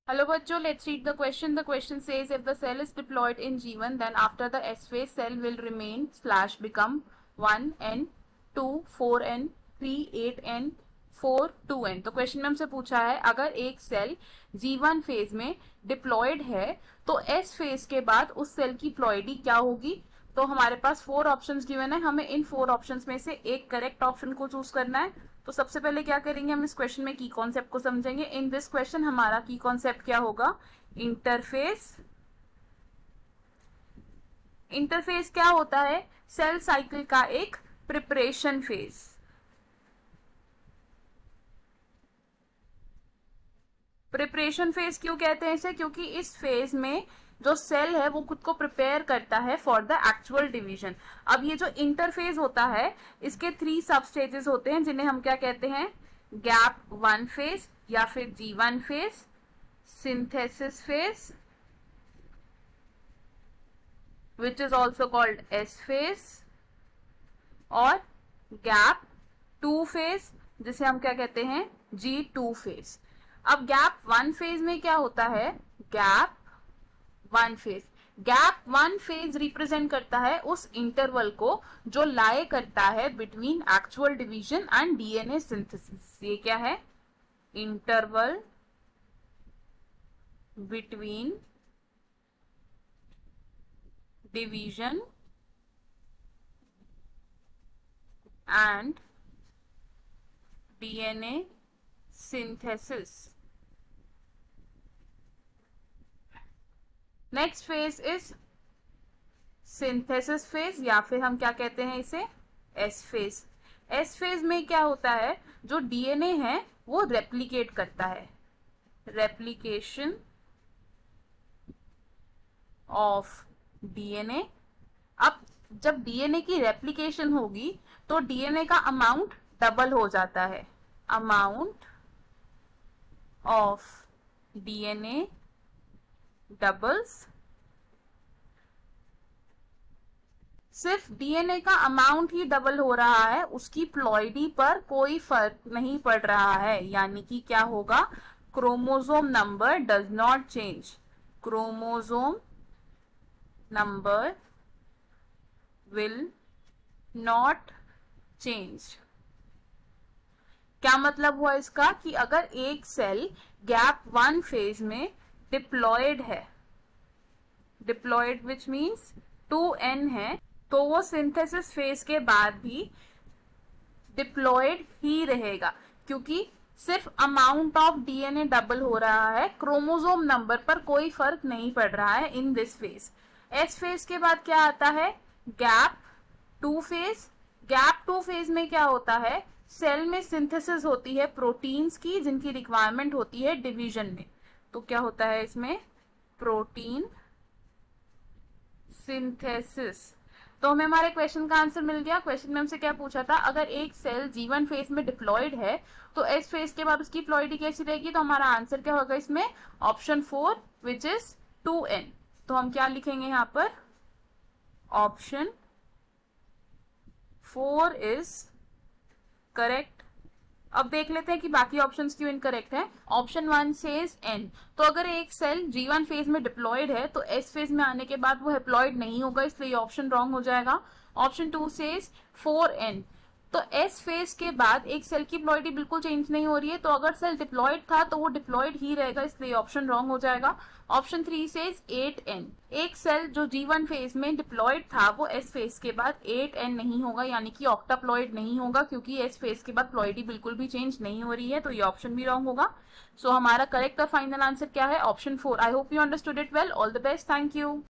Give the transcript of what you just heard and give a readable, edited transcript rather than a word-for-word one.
Hello बच्चों, let's read the question. The question says if the cell is diploid in G1, then after the S phase cell will remain / become 1n, 2 4n, 3 8n, 4 2n. तो question में हमसे पूछा है अगर एक cell G1 phase में diploid है तो S फेज के बाद उस सेल की प्लॉइडी क्या होगी। तो हमारे पास 4 ऑप्शंस गिवन है, हमें इन 4 ऑप्शंस में से एक करेक्ट ऑप्शन को चूज करना है। तो सबसे पहले क्या करेंगे, हम इस क्वेश्चन में की कॉन्सेप्ट को समझेंगे। इन दिस क्वेश्चन हमारा की कॉन्सेप्ट क्या होगा, इंटरफेस। इंटरफेस क्या होता है, सेल साइकिल का एक प्रिपरेशन फेज। प्रिपरेशन फेज क्यों कहते हैं इसे, क्योंकि इस फेज में जो सेल है वो खुद को प्रिपेयर करता है फॉर द एक्चुअल डिवीजन। अब ये जो इंटरफेज होता है इसके 3 सब स्टेजेस होते हैं जिन्हें हम क्या कहते हैं, गैप 1 फेज या फिर G1 phase, synthesis phase which is also called S phase, और गैप 2 फेज जिसे हम क्या कहते हैं, G2 फेज। अब गैप 1 फेज में क्या होता है, गैप 1 फेज रिप्रेजेंट करता है उस इंटरवल को जो लाई करता है between actual division and DNA synthesis. ये क्या है, interval between division and DNA synthesis. Next phase is synthesis phase या फिर हम क्या कहते हैं इसे, एस फेज। एस फेज में क्या होता है, जो डीएनए है वो रेप्लिकेट करता है, रेप्लिकेशन ऑफ डीएनए। अब जब डीएनए की रेप्लिकेशन होगी तो डीएनए का अमाउंट डबल हो जाता है, अमाउंट ऑफ डीएनए डबल्स। सिर्फ डीएनए का अमाउंट ही डबल हो रहा है, उसकी प्लॉइडी पर कोई फर्क नहीं पड़ रहा है, यानी कि क्या होगा, chromosome number does not change, chromosome number will not change. क्या मतलब हुआ इसका, कि अगर एक सेल गैप 1 फेज में डिप्लॉयड है, डिप्लॉयड विच मीन्स 2n है, तो वो सिंथेसिस फेज के बाद भी डिप्लॉयड ही रहेगा, क्योंकि सिर्फ अमाउंट ऑफ डीएनए डबल हो रहा है, क्रोमोसोम नंबर पर कोई फर्क नहीं पड़ रहा है in this phase. S phase के बाद क्या आता है, गैप 2 फेज। गैप 2 फेज में क्या होता है, सेल में सिंथेसिस होती है प्रोटीन्स की जिनकी रिक्वायरमेंट होती है डिवीजन में। तो क्या होता है इसमें, प्रोटीन सिंथेसिस। तो हमें हमारे क्वेश्चन का आंसर मिल गया। क्वेश्चन में हमसे क्या पूछा था, अगर एक सेल G1 फेज में डिप्लॉयड है तो S फेज के बाद उसकी प्लॉइडी कैसी रहेगी। तो हमारा आंसर क्या होगा इसमें, ऑप्शन 4 विच इज 2n। तो हम क्या लिखेंगे यहाँ पर, ऑप्शन 4 इज करेक्ट। अब देख लेते हैं कि बाकी ऑप्शंस क्यों इनकरेक्ट है। ऑप्शन 1 सेज n, तो अगर एक सेल G1 फेज में डिप्लॉयड है तो S फेज में आने के बाद वो हैप्लॉयड नहीं होगा, इसलिए ऑप्शन रॉन्ग हो जाएगा। ऑप्शन 2 सेज 4n, तो S फेज के बाद एक सेल की प्लॉइडी बिल्कुल चेंज नहीं हो रही है, तो अगर सेल डिप्लॉयड था तो वो डिप्लॉयड ही रहेगा, इसलिए ऑप्शन रॉन्ग हो जाएगा। ऑप्शन 3 सेज 8n, एक सेल जो G1 फेज में डिप्लॉयड था वो S फेज के बाद 8n नहीं होगा, यानी कि ऑक्टाप्लॉयड नहीं होगा, क्योंकि S फेज के बाद प्लॉइडी बिल्कुल भी चेंज नहीं हो रही है, तो ये ऑप्शन भी रॉन्ग होगा। सो हमारा करेक्ट और फाइनल आंसर क्या है, option 4। I hope you understood it well. All the best, thank you.